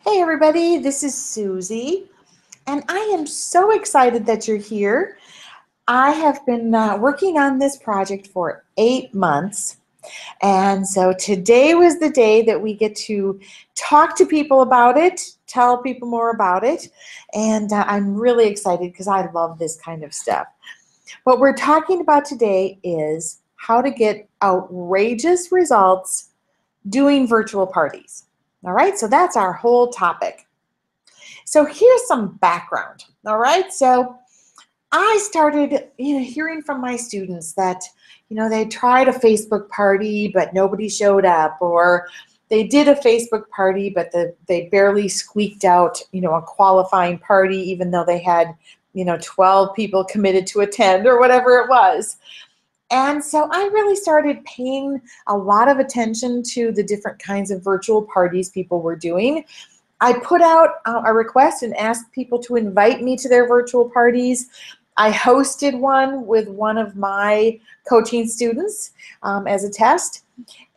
Hey everybody, this is Susie, and I am so excited that you're here. I have been working on this project for 8 months, and so today was the day that we get to talk to people about it, tell people more about it, and I'm really excited because I love this kind of stuff. What we're talking about today is how to get outrageous results doing virtual parties. All right, so that's our whole topic. So here's some background, all right? So I started hearing from my students that, they tried a Facebook party, but nobody showed up, or they did a Facebook party, but they barely squeaked out, a qualifying party, even though they had, 12 people committed to attend or whatever it was. And so I really started paying a lot of attention to the different kinds of virtual parties people were doing. I put out a request and asked people to invite me to their virtual parties. I hosted one with one of my coaching students as a test.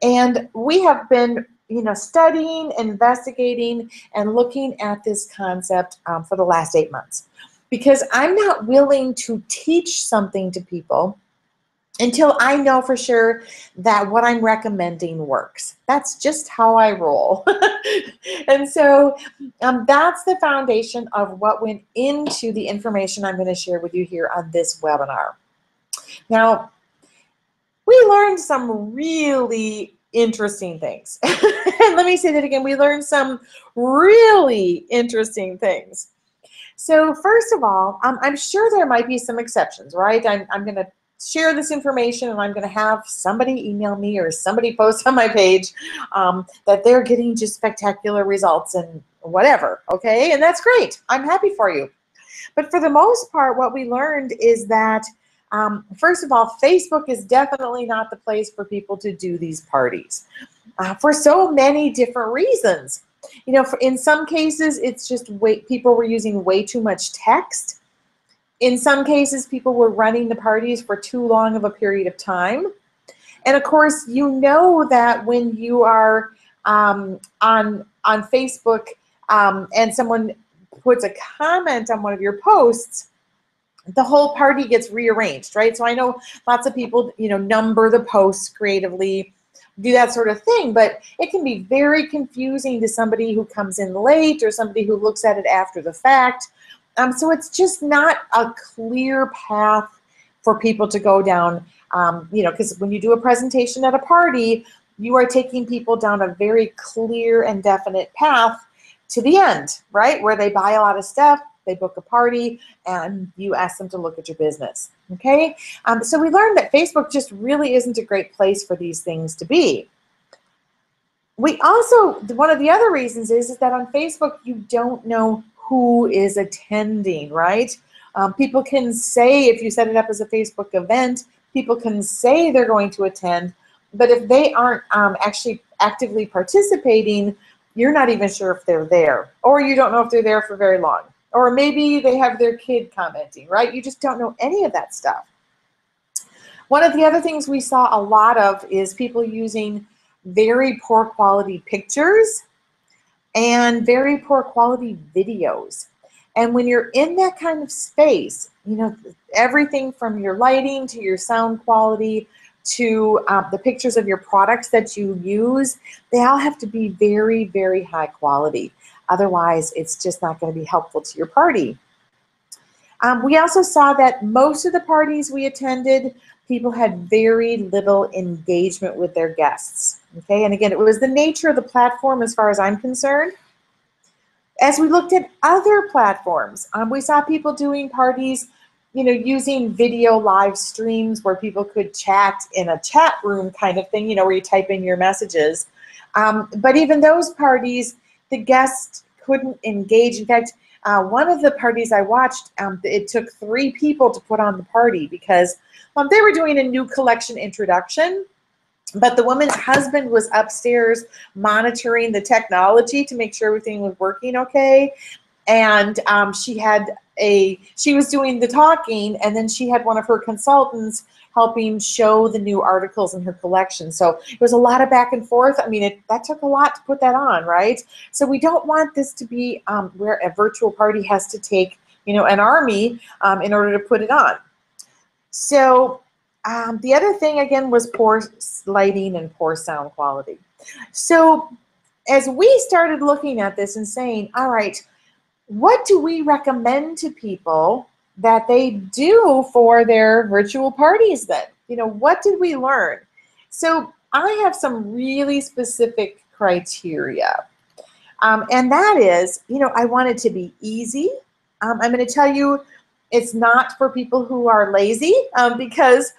And we have been studying, investigating, and looking at this concept for the last 8 months. Because I'm not willing to teach something to people until I know for sure that what I'm recommending works. That's just how I roll. And so that's the foundation of what went into the information I'm going to share with you here on this webinar. Now, we learned some really interesting things. And let me say that again, we learned some really interesting things. So first of all, I'm sure there might be some exceptions, right? I'm going to share this information and I'm going to have somebody email me or somebody post on my page that they're getting just spectacular results and whatever, okay? And that's great. I'm happy for you. But for the most part, what we learned is that, first of all, Facebook is definitely not the place for people to do these parties for so many different reasons. In some cases, it's just people were using way too much text. In some cases, people were running the parties for too long of a period of time. And of course, that when you are on Facebook and someone puts a comment on one of your posts, the whole party gets rearranged, right? So I know lots of people, number the posts creatively, do that sort of thing, but it can be very confusing to somebody who comes in late or somebody who looks at it after the fact. So it's just not a clear path for people to go down, because when you do a presentation at a party, you are taking people down a very clear and definite path to the end, right? Where they buy a lot of stuff, they book a party, and you ask them to look at your business, okay? So we learned that Facebook just really isn't a great place for these things to be. We also, one of the other reasons is that on Facebook, you don't know who is attending, right? People can say, if you set it up as a Facebook event, people can say they're going to attend, but if they aren't actually actively participating, you're not even sure if they're there, or you don't know if they're there for very long, or maybe they have their kid commenting, right? You just don't know any of that stuff. One of the other things we saw a lot of is people using very poor quality pictures and very poor quality videos. And when you're in that kind of space, everything from your lighting to your sound quality to the pictures of your products that you use, they all have to be very, very high quality. Otherwise, it's just not going to be helpful to your party. We also saw that most of the parties we attended, people had very little engagement with their guests. Okay, and again, it was the nature of the platform as far as I'm concerned. As we looked at other platforms, we saw people doing parties, using video live streams where people could chat in a chat room kind of thing, where you type in your messages. But even those parties, the guests couldn't engage. In fact, one of the parties I watched, it took 3 people to put on the party because they were doing a new collection introduction, but the woman's husband was upstairs monitoring the technology to make sure everything was working okay. And she was doing the talking, and then she had one of her consultants helping show the new articles in her collection. So it was a lot of back and forth. I mean, that took a lot to put that on, right? So we don't want this to be where a virtual party has to take, an army in order to put it on. So the other thing, again, was poor lighting and poor sound quality. So as we started looking at this and saying, all right, what do we recommend to people that they do for their virtual parties then? What did we learn? So I have some really specific criteria. And that is, I want it to be easy. I'm going to tell you, it's not for people who are lazy, because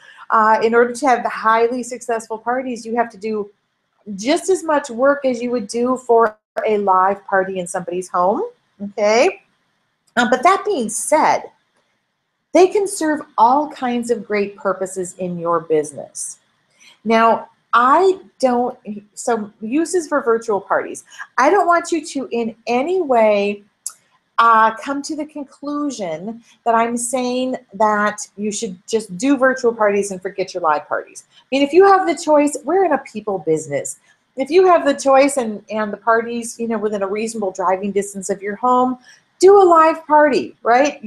in order to have the highly successful parties, you have to do just as much work as you would do for a live party in somebody's home, okay? But that being said, they can serve all kinds of great purposes in your business. Now, so uses for virtual parties. I don't want you to in any way come to the conclusion that I'm saying that you should just do virtual parties and forget your live parties. I mean, if you have the choice, we're in a people business. If you have the choice and the parties, within a reasonable driving distance of your home, do a live party, right?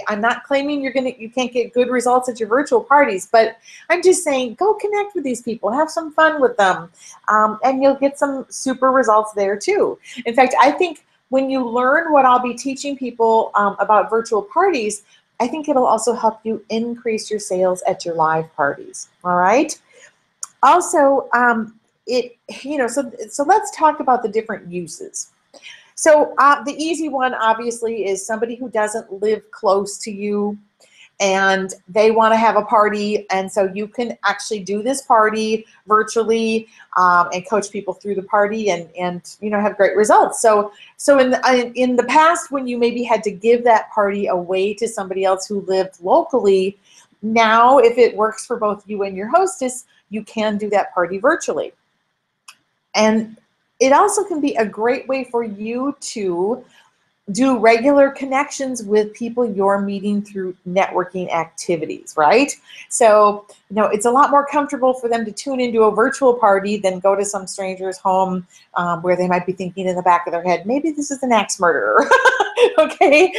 I'm not claiming you can't get good results at your virtual parties, but I'm just saying go connect with these people, have some fun with them, and you'll get some super results there too. In fact, I think when you learn what I'll be teaching people about virtual parties, I think it'll also help you increase your sales at your live parties, all right? Also, so let's talk about the different uses. So the easy one, obviously, is somebody who doesn't live close to you and they want to have a party, and so you can actually do this party virtually and coach people through the party and have great results. So in the past, when you maybe had to give that party away to somebody else who lived locally, now if it works for both you and your hostess, you can do that party virtually. And it also can be a great way for you to do regular connections with people you're meeting through networking activities, right? So, it's a lot more comfortable for them to tune into a virtual party than go to some stranger's home where they might be thinking in the back of their head, maybe this is an axe murderer, okay?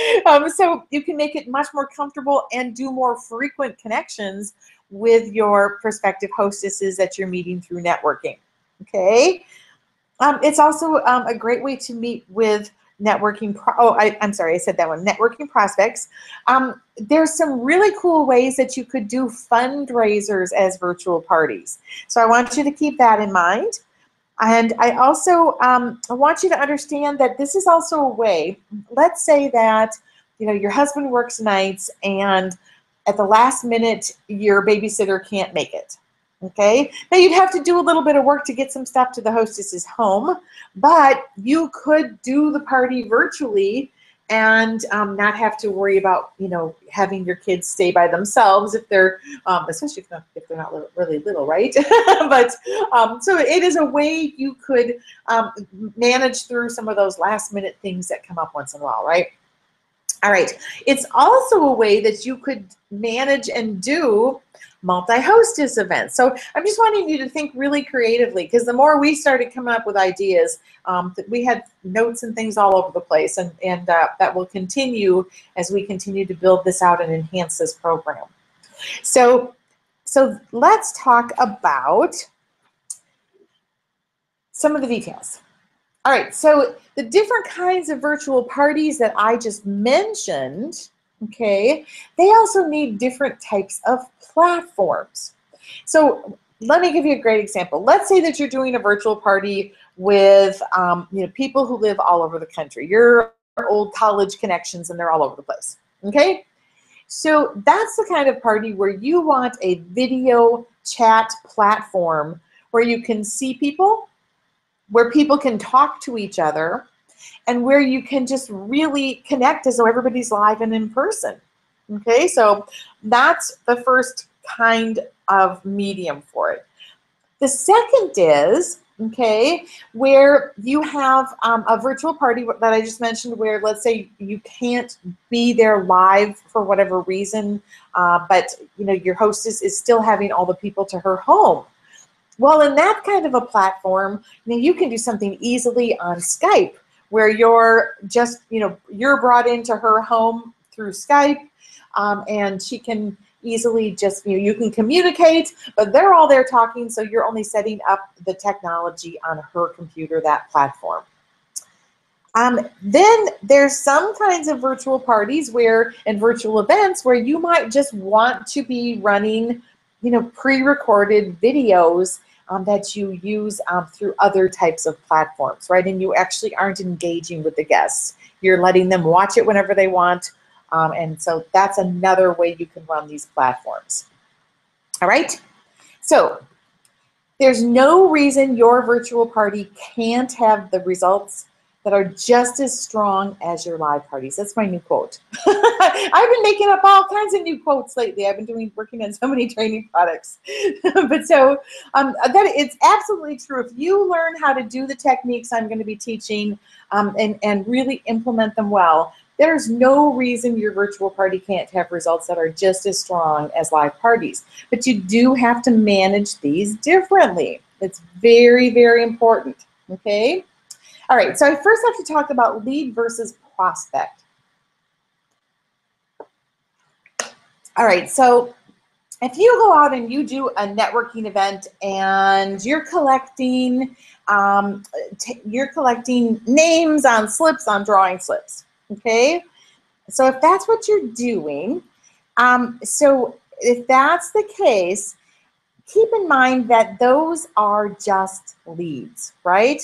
So you can make it much more comfortable and do more frequent connections with your prospective hostesses that you're meeting through networking, okay? It's also a great way to meet with networking. I'm sorry, I said that one. Networking prospects. There's some really cool ways that you could do fundraisers as virtual parties. So I want you to keep that in mind. And I also want you to understand that this is also a way. Let's say that your husband works nights and at the last minute your babysitter can't make it. Okay, now you'd have to do a little bit of work to get some stuff to the hostess's home, but you could do the party virtually and not have to worry about, having your kids stay by themselves if they're, especially if they're not really little, right? But so it is a way you could manage through some of those last minute things that come up once in a while, right? All right, it's also a way that you could manage and do multi-hostess events. So I'm just wanting you to think really creatively, because the more we started coming up with ideas, we had notes and things all over the place, and that will continue as we continue to build this out and enhance this program. So let's talk about some of the details. All right, so the different kinds of virtual parties that I just mentioned, okay, they also need different types of platforms. So let me give you a great example. Let's say that you're doing a virtual party with people who live all over the country. Your old college connections, and they're all over the place, okay? So that's the kind of party where you want a video chat platform where you can see people, where people can talk to each other, and where you can just really connect as though everybody's live and in person. Okay, so that's the first kind of medium for it. The second is okay, where you have a virtual party that I just mentioned, where let's say you can't be there live for whatever reason, but you know your hostess is still having all the people to her home. Well, in that kind of a platform, you know, you can do something easily on Skype, where you're just, you know, you're brought into her home through Skype, and she can easily just, you know, you can communicate, but they're all there talking, so you're only setting up the technology on her computer, that platform. Then there's some kinds of virtual parties where, and virtual events where you might just want to be running, you know, pre-recorded videos that you use through other types of platforms, right? And you actually aren't engaging with the guests. You're letting them watch it whenever they want. And so that's another way you can run these platforms. All right? So there's no reason your virtual party can't have the results that are just as strong as your live parties. That's my new quote. I've been making up all kinds of new quotes lately. I've been working on so many training products. But so that it's absolutely true. If you learn how to do the techniques I'm going to be teaching and really implement them well, there's no reason your virtual party can't have results that are just as strong as live parties. But you do have to manage these differently. It's very, very important, okay? All right, so I first have to talk about lead versus prospect. All right, so if you go out and you do a networking event and you're collecting names on slips, on drawing slips, okay? So if that's what you're doing, so if that's the case, keep in mind that those are just leads, right?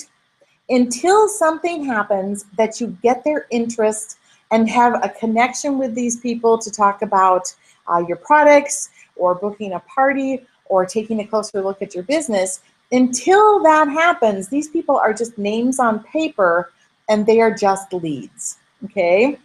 Until something happens that you get their interest and have a connection with these people to talk about your products or booking a party or taking a closer look at your business, until that happens, these people are just names on paper and they are just leads, okay?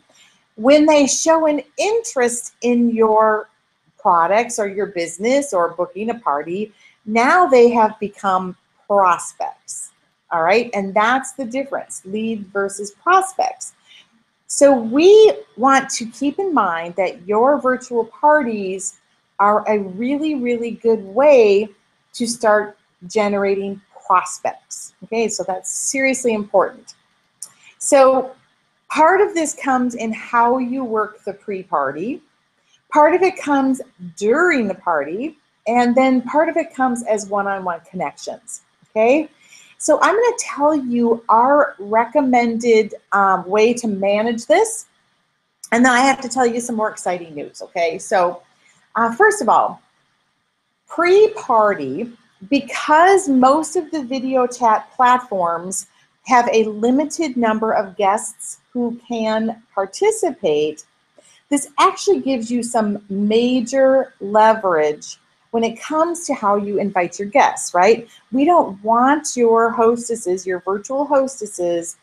When they show an interest in your products or your business or booking a party, now they have become prospects. All right, and that's the difference, lead versus prospects. So we want to keep in mind that your virtual parties are a really, really good way to start generating prospects. Okay, so that's seriously important. So part of this comes in how you work the pre-party. Part of it comes during the party, and then part of it comes as one-on-one connections, okay? So I'm going to tell you our recommended way to manage this, and then I have to tell you some more exciting news, okay? So first of all, pre-party, because most of the video chat platforms have a limited number of guests who can participate, this actually gives you some major leverage when it comes to how you invite your guests, right? We don't want your hostesses, your virtual hostesses,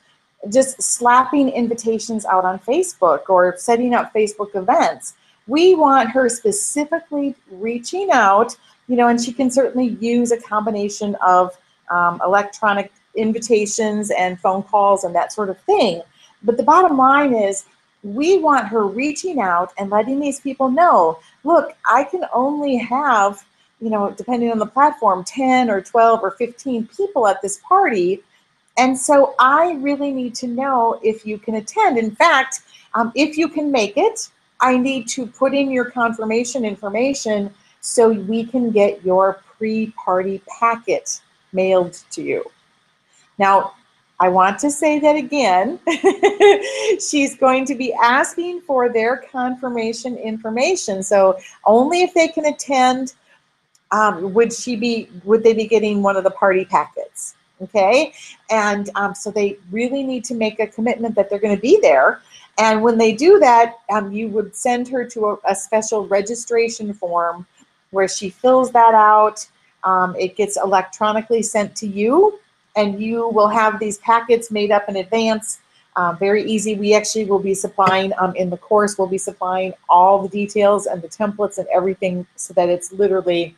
just slapping invitations out on Facebook or setting up Facebook events. We want her specifically reaching out, you know, and she can certainly use a combination of electronic invitations and phone calls and that sort of thing. But the bottom line is, we want her reaching out and letting these people know, look, I can only have, you know, depending on the platform, 10 or 12 or 15 people at this party. And so I really need to know if you can attend. In fact, if you can make it, I need to put in your confirmation information so we can get your pre-party packet mailed to you. Now, I want to say that again. She's going to be asking for their confirmation information. So only if they can attend would they be getting one of the party packets. Okay, and so they really need to make a commitment that they're going to be there. And when they do that, you would send her to a special registration form where she fills that out. It gets electronically sent to you, and you will have these packets made up in advance. Very easy. We actually will be supplying, in the course, we'll be supplying all the details and the templates and everything so that it's literally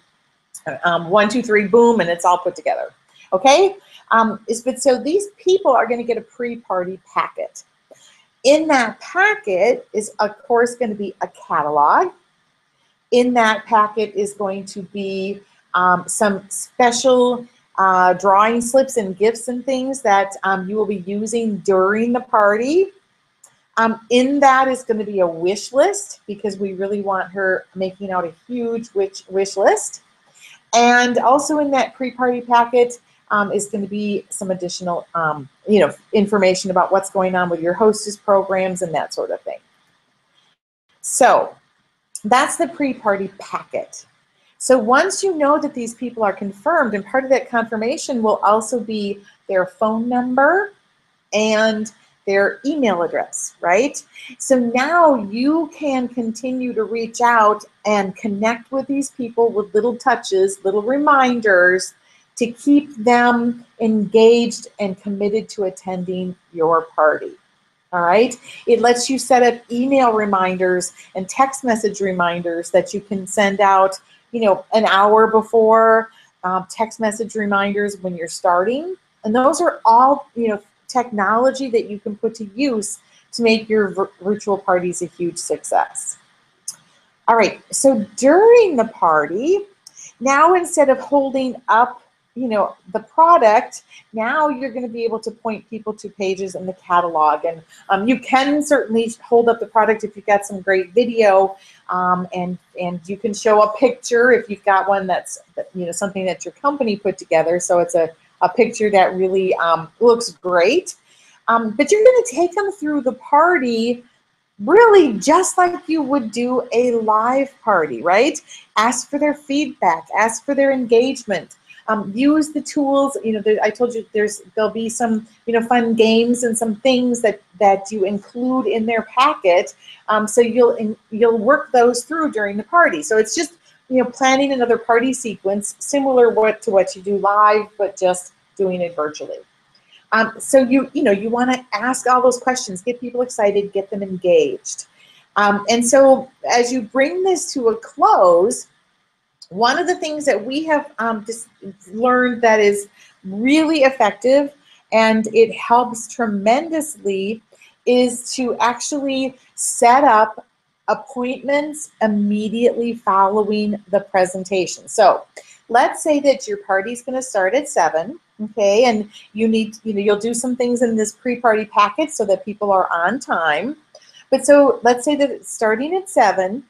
1, 2, 3, boom, and it's all put together. Okay? So these people are going to get a pre-party packet. In that packet is, of course, going to be a catalog. In that packet is going to be some special drawing slips and gifts and things that you will be using during the party. In that is going to be a wish list, because we really want her making out a huge wish list. And also in that pre-party packet is going to be some additional information about what's going on with your hostess programs and that sort of thing. So that's the pre-party packet. So once you know that these people are confirmed, and part of that confirmation will also be their phone number and their email address, right? So now you can continue to reach out and connect with these people with little touches, little reminders to keep them engaged and committed to attending your party. All right, it lets you set up email reminders and text message reminders that you can send out, an hour before, text message reminders when you're starting. And those are all, technology that you can put to use to make your virtual parties a huge success. All right, so during the party, now instead of holding up the product, now you're going to be able to point people to pages in the catalog. And you can certainly hold up the product if you've got some great video, and you can show a picture if you've got one that's something that your company put together, so it's a picture that really looks great. But you're going to take them through the party really just like you would do a live party, right? Ask for their feedback, ask for their engagement. Use the tools. I told you there'll be some fun games and some things that you include in their packet. So you'll work those through during the party. So it's just planning another party sequence similar to what you do live, but just doing it virtually. So you want to ask all those questions, get people excited, get them engaged. And so as you bring this to a close, one of the things that we have just learned that is really effective, and it helps tremendously, is to actually set up appointments immediately following the presentation. So let's say that your party's going to start at 7, okay, and you'll do some things in this pre-party packet so that people are on time. But so let's say that it's starting at 7.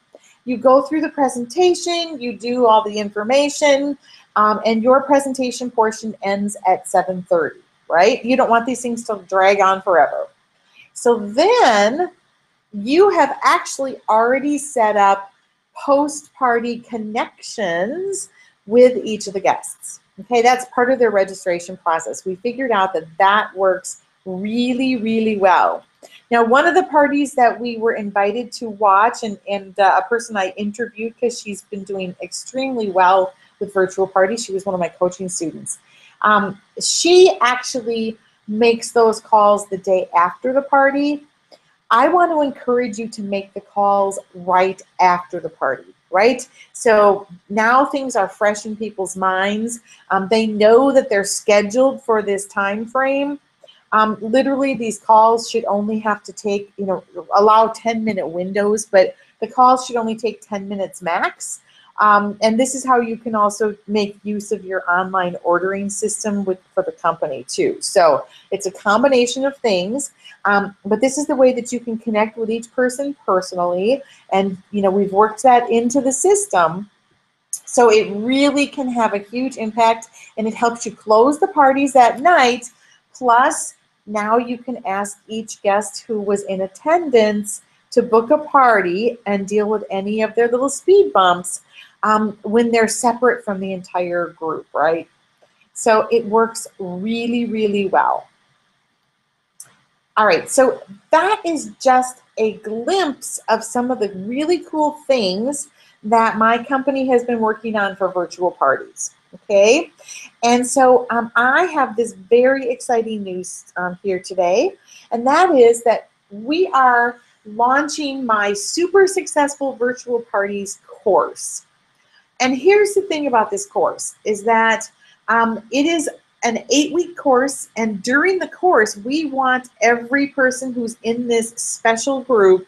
You go through the presentation, you do all the information, and your presentation portion ends at 7:30, right? You don't want these things to drag on forever. So then you have actually already set up post-party connections with each of the guests. Okay, that's part of their registration process. We figured out that works really, really well. Now, one of the parties that we were invited to watch, and a person I interviewed because she's been doing extremely well with virtual parties, she was one of my coaching students. She actually makes those calls the day after the party. I want to encourage you to make the calls right after the party, right? So now things are fresh in people's minds. They know that they're scheduled for this time frame. Literally, these calls should only have to take, allow 10-minute windows, but the calls should only take 10 minutes max. And this is how you can also make use of your online ordering system for the company too. So it's a combination of things, but this is the way that you can connect with each person personally. And we've worked that into the system. So it really can have a huge impact, and it helps you close the parties that night. Plus, now you can ask each guest who was in attendance to book a party and deal with any of their little speed bumps when they're separate from the entire group, right? So it works really, really well. All right, so that is just a glimpse of some of the really cool things that my company has been working on for virtual parties. Okay, and so I have this very exciting news here today, and that is that we are launching my Super Successful Virtual Parties course. And here's the thing about this course, is that it is an 8-week course, and during the course, we want every person who's in this special group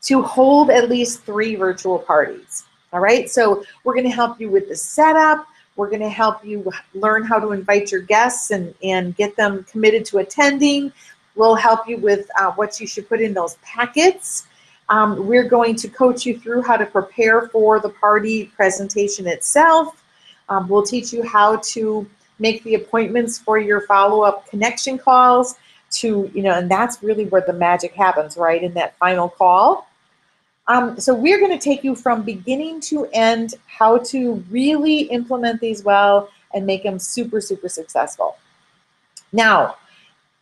to hold at least 3 virtual parties. All right, so we're going to help you with the setup. We're going to help you learn how to invite your guests and get them committed to attending. We'll help you with what you should put in those packets. We're going to coach you through how to prepare for the party presentation itself. We'll teach you how to make the appointments for your follow-up connection calls to, and that's really where the magic happens, right, in that final call. So we're going to take you from beginning to end, how to really implement these well and make them super, super successful. Now,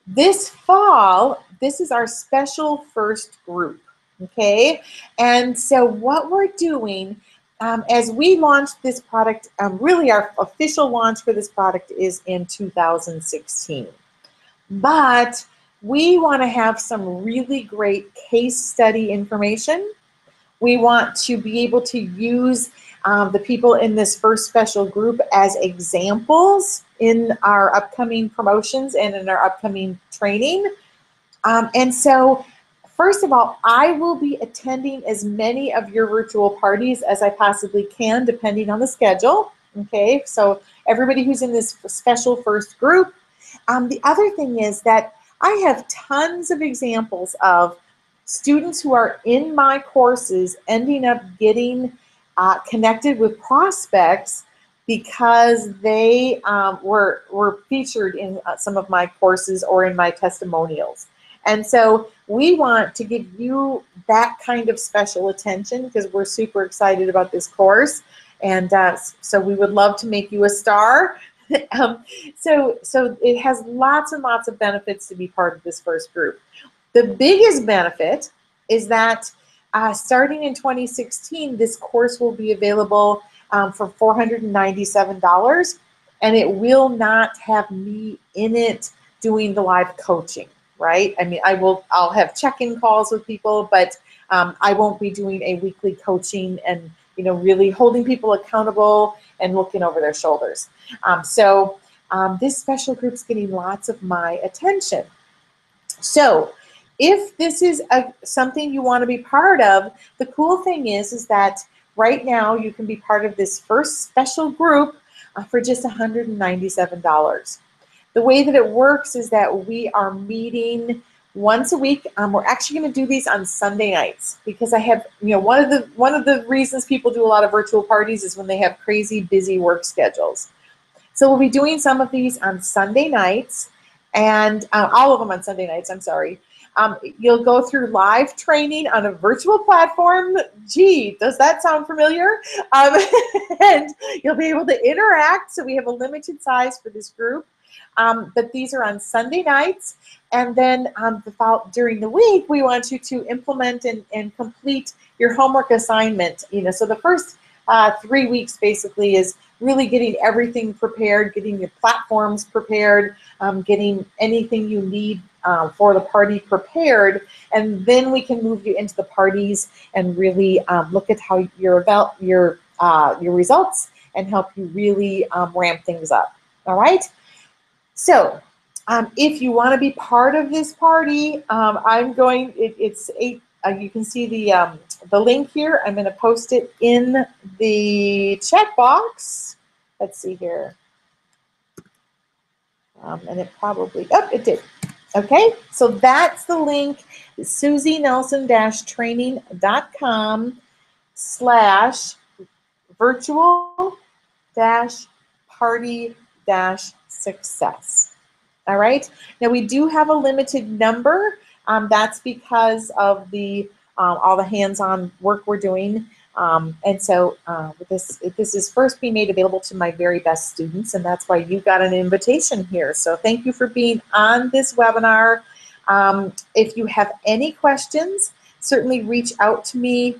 this fall, this is our special first group, okay? And so what we're doing as we launch this product, really our official launch for this product is in 2016. But we want to have some really great case study information. We want to be able to use the people in this first special group as examples in our upcoming promotions and in our upcoming training. And so, first of all, I will be attending as many of your virtual parties as I possibly can, depending on the schedule. Okay, so everybody who's in this special first group. The other thing is that I have tons of examples of students who are in my courses ending up getting connected with prospects because they were featured in some of my courses or in my testimonials. And so we want to give you that kind of special attention because we're super excited about this course. And so we would love to make you a star. So it has lots and lots of benefits to be part of this first group. The biggest benefit is that starting in 2016, this course will be available for $497, and it will not have me in it doing the live coaching, right? I mean, I'll have check-in calls with people, but I won't be doing a weekly coaching and really holding people accountable and looking over their shoulders. So this special group's getting lots of my attention. So if this is something you want to be part of, the cool thing is that right now you can be part of this first special group for just $197. The way that it works is that we are meeting once a week. We're actually going to do these on Sunday nights because I have, one of the reasons people do a lot of virtual parties is when they have crazy busy work schedules. So we'll be doing some of these on Sunday nights, and all of them on Sunday nights, I'm sorry. You'll go through live training on a virtual platform. Gee, does that sound familiar? And you'll be able to interact. So we have a limited size for this group. But these are on Sunday nights. And then during the week, we want you to implement and complete your homework assignment. So the first 3 weeks basically is really getting everything prepared, getting your platforms prepared, getting anything you need for the party prepared, and then we can move you into the parties and really look at how your results and help you really ramp things up. All right. So if you want to be part of this party, it's 8. You can see the link here. I'm going to post it in the chat box. Let's see here. And it probably, it did. Okay, so that's the link, SusieNelson-training.com/virtual-party-success. All right, now we do have a limited number. That's because of all the hands-on work we're doing. And so this is first being made available to my very best students, and that's why you got an invitation here. So thank you for being on this webinar. If you have any questions, certainly reach out to me,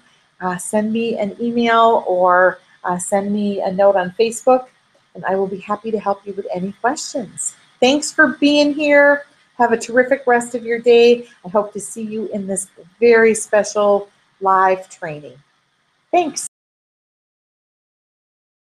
send me an email or send me a note on Facebook, and I will be happy to help you with any questions. Thanks for being here. Have a terrific rest of your day. I hope to see you in this very special live training. Thanks.